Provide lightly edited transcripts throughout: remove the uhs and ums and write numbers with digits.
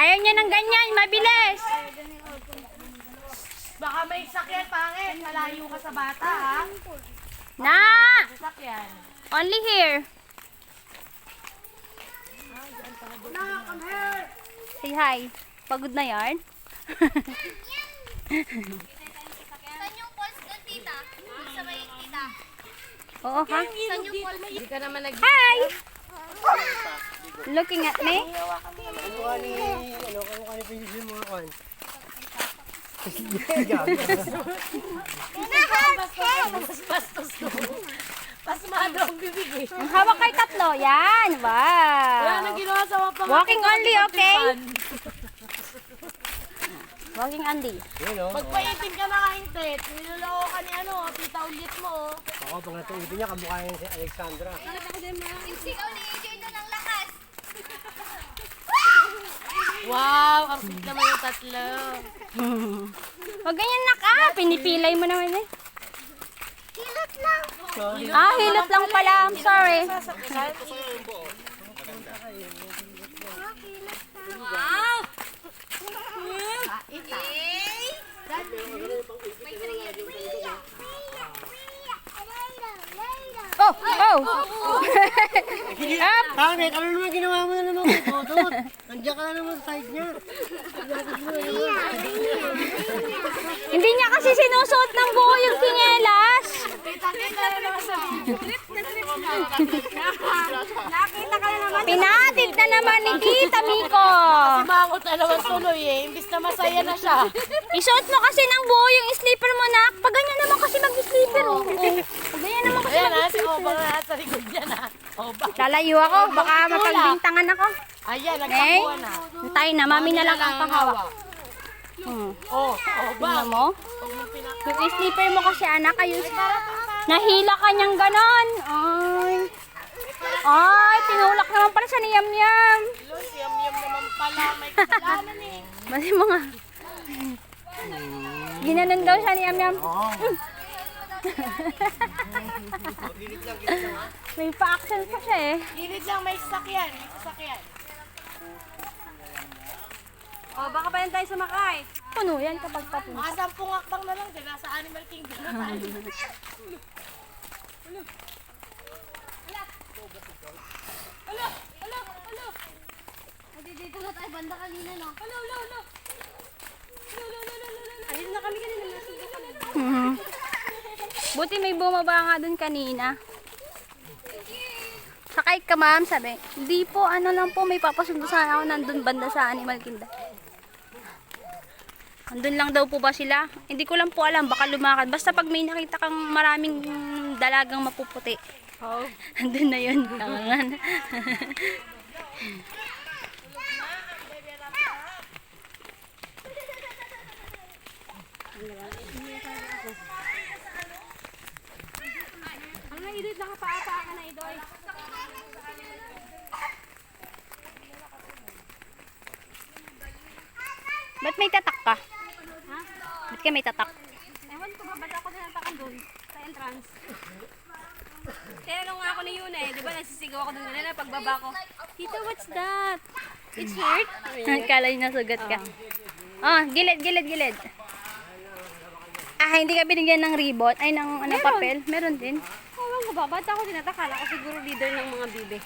Ayaw niya ng ganyan, mabilis. Baka may sakyan, pangit. Malayo ka sa bata, ha? Na! Sakyan. Only here. Say hi. Pagod na yarn? Saan yung falls doon, tita? Sa may tita. Oo ha? Saan yung falls? Hindi ka naman nag... Hi! Looking at me? Bastos to. Pasmado ang bibig eh. Ang hawak kay tatlo. Yan. Wala nang Wow. ginawa sa mga Walking only, okay? Walking only. Magpaitin ka na kaintit. Niloloko ka ni ano, tita ulit mo. Ako, pag natuutin niya, kamukha niya si Alexandra. Yung sigaw ni AJ doon ang lakas. Wow, ang sweet naman yung tatlo. Huwag ganyan naka. Pinipilay mo naman eh. Hilot lang. Ah, hilot lang pala. I'm sorry. Wow! Eh! May sarili. Oh! Oh! Up! Pangit, ano naman ginawa mo na naman kay Dodot? Andiyan ka na naman sa side niya. Hindi niya kasi sinusuot ng buo yung sinyelas. Nakita ka na naman. Pinatid na naman ni Tita Miko. Mangot na naman tuloy eh. Imbis na masaya na siya. Isuot mo kasi ng buo yung slipper mo, nak. Pag ganyan naman kasi mag-slipper, oh. Pag ganyan naman kasi Ayan ha, si Obang na nasa likod niya na. Obang. lalayo ako. Baka mapagbintangan ako. Ayan, Okay? nagkakuha na. Tayo na, mami na lang ang pahawak. Oh, Tingnan Obang. mo. Yung slipper mo kasi, anak, ayos. Nahila ka niyang ganon. Ay. Ay, tinulak naman pala siya ni Yam Yam. Yam-yam naman pala. May kasalanan eh. Basi mo nga. Ginanon daw siya ni Yam Yam. May pa-action pa siya eh. Gilid lang, may sasakyan. May sasakyan. Oh, baka pa yan tayo sumakay. Puno yan kapag papuno. Mga 10 akbang na lang din. Nasa Animal Kingdom na tayo. Dito na tayo banda kanina, no? Ayun na kami kanina. Nasundo kami. Buti may bumaba nga dun kanina. Sakay ka, ma'am, sabi. Hindi po, ano lang po, may papasundo sana ako nandun banda sa Animal Kingdom. Andun lang daw po ba sila? Hindi ko lang po alam, baka lumakad. Basta pag may nakita kang maraming dalagang mapuputi. Oh. Andun na yun. Tangan. Ang idit, nakapaata ka na idoy. Ba't may tatak ka? Ha? Ba't ka may tatak? Ewan ko ba, ba't ako tinatakan doon sa entrance? Tinanong nga ako ni Yuna eh, di ba nagsisigaw ako doon kanina pagbaba ko. Tita, what's that? It's hurt? Kala niya nasugat ka. Oh, gilid, gilid, gilid. Ah, hindi ka binigyan ng ribbon? Ay, ng papel? Meron din. Ewan ko ba, ba't ako tinatakala ko siguro leader ng mga bibe?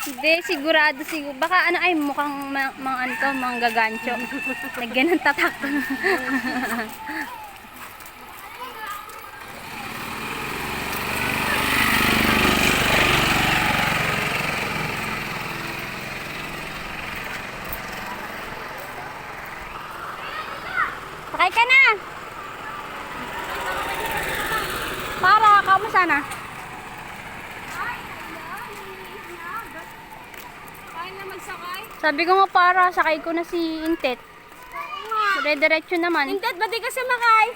Hindi, sigurado. Baka ano ay mukhang mga ano to, mga gagancho. Lagyan ng tatak. Sakay ka na! Para, kamusta na? Kaya na magsakay? Sabi ko nga para, sakay ko na si Intet. Dire-diretso naman. Intet, ba't di ka sumakay?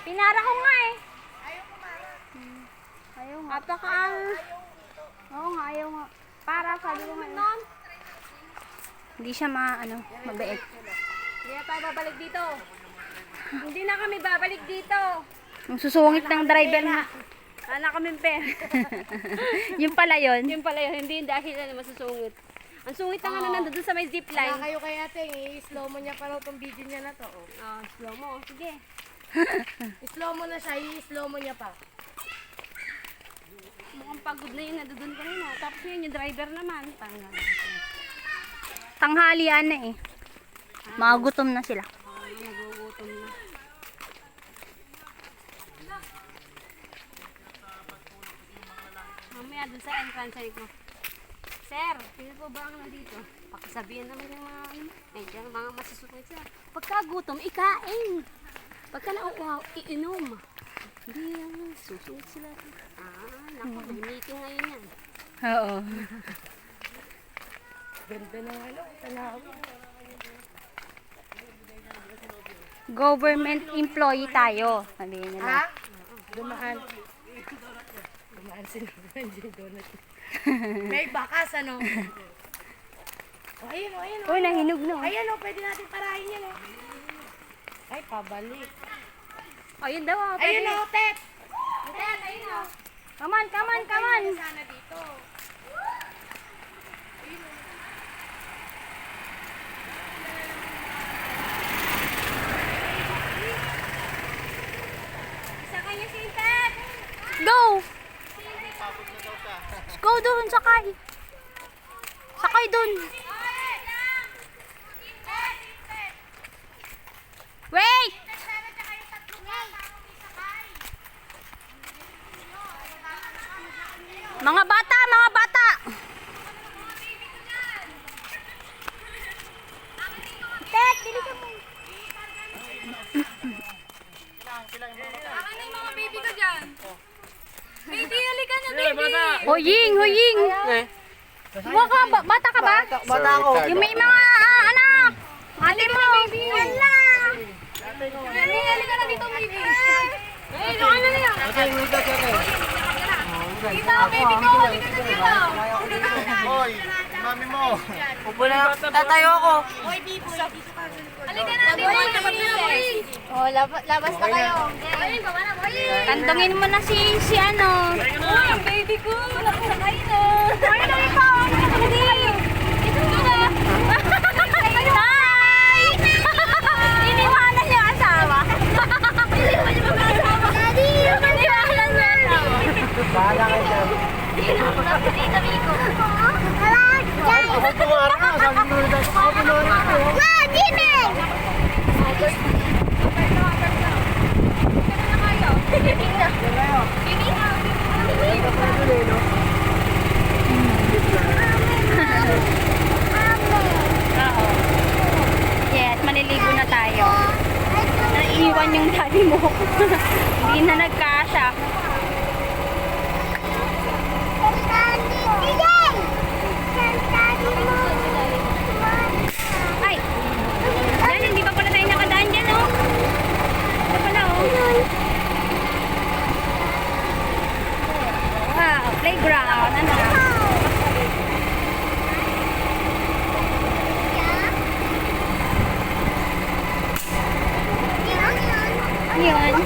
Pinara ko nga eh. Ayaw nga. Oo nga, ayaw nga. Para, sabi ko nga. Hindi siya mabait. Hindi na tayo babalik dito. Hindi na kami babalik dito. Ang susungit ng driver na. Wala kaming pera. Yung pala yun. Yun pala yun, hindi yung dahil na masusungit. Ang sungit na nga na nandun sa may zipline. Wala kayo kay ate, i-slow mo niya pa raw tong video niya na to. Oh. Slow mo. Sige. I-slow mo na siya, i-slow mo niya pa. Mukhang pagod na yun nandun kanina. Tapos yun, yung driver naman. Tanga. Tanghalian na eh. Magutom na sila. Nagugutom na. Mamaya dun sa entrance ay ko. Sir, sino po ba ang nandito? Pakisabihan naman yung mga dyan, mga masusukit sila. Pagka gutom, ikain. Pagka nauuhaw, iinom. Hindi yan, susungit sila. Naku, may meeting ngayon yan. Oo. Ganda ng ano, tanaw. Government employee tayo. Sabihin nila. Ha? Dumaan. Dumaan si Donut. May bakas, ano? Oh, ayun, oh, ayun, oh. Uy, nahinog no. Ayan, oh, pwede natin parahin yan, oh. Ay, pabalik. Ayun daw, Ayun, oh, Tet. Ted, ayun o. Come on, come on, come on. Sana dito. Isa kanya si Ted. Go! Go doon, sakay. Sakay doon. Wait! Mga bata, mga bata! Ted, dili ka mo. Akin na yung mga baby ko dyan. Baby, halika na, baby. Hoying, hoying. Baka, bata ka ba? Bata ako. Yung may mga anak. Ate mo. Wala. Baby, halika na dito, baby. Ay, doon na niya. Ate, yung ito, ate. Dito, baby ko, halika na dito. Hoy, mami mo. Upo na. Tatayo ako. Halika na, baby. Oh, labas na kayo. Ay, baba na, boy. Tandungin mo na si ano. Uy, ang baby ko. Nakasakay na. Ay, na ikaw. Ito na. Hi! Iniwanan niya ang asawa. Iniwan niyo ba ang asawa? Daddy, Iniwanan niya ang asawa. Bahala kayo dyan. Ako tumara ka. Sabi mo na dahil ako tumara ka. Oo. Yes, maliligo na tayo. Naiiwan yung daddy mo. Hindi na nagkasya. Ay! Dahil hindi pa pala tayo nakadaan dyan, oh. Ito pala, oh. Wow, playground. Ano? Yun.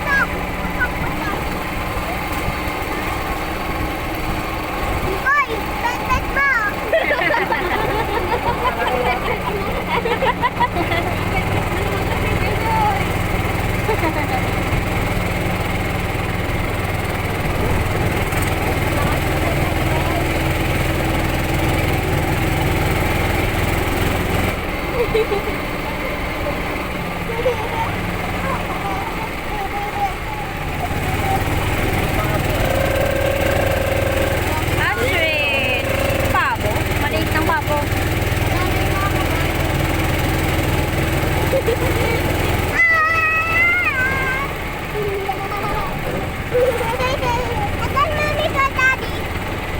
Astrid! Pabo? Maliit ng pabo.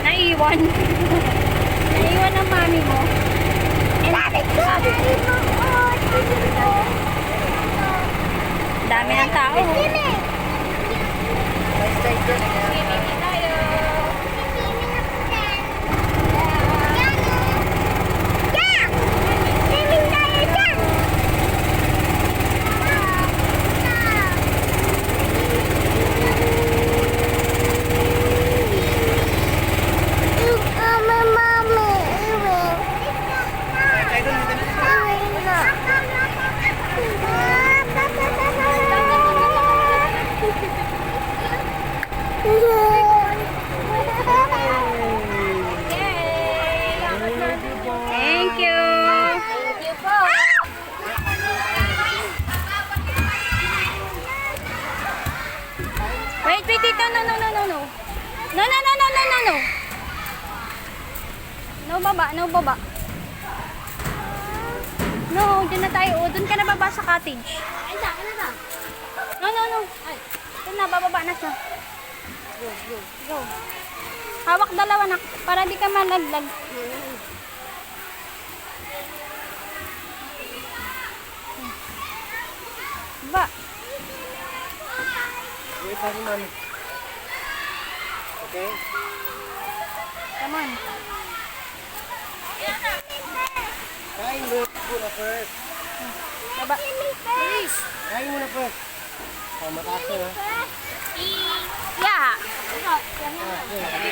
Naiwan. Naiwan ng mami mo. Dami ng tao. No, baba. No, baba. No, dyan na tayo. O, dun ka na baba sa cottage. Ay, na, ano na? No, no, no. Dun na, bababa na siya. Go. Hawak dalawa na, para di ka malaglag. Ba, Wait lang, mami. Okay? come on. Kain muna first. Baba. Kain muna first. Oh, mataas na. Yeah. Ah, okay.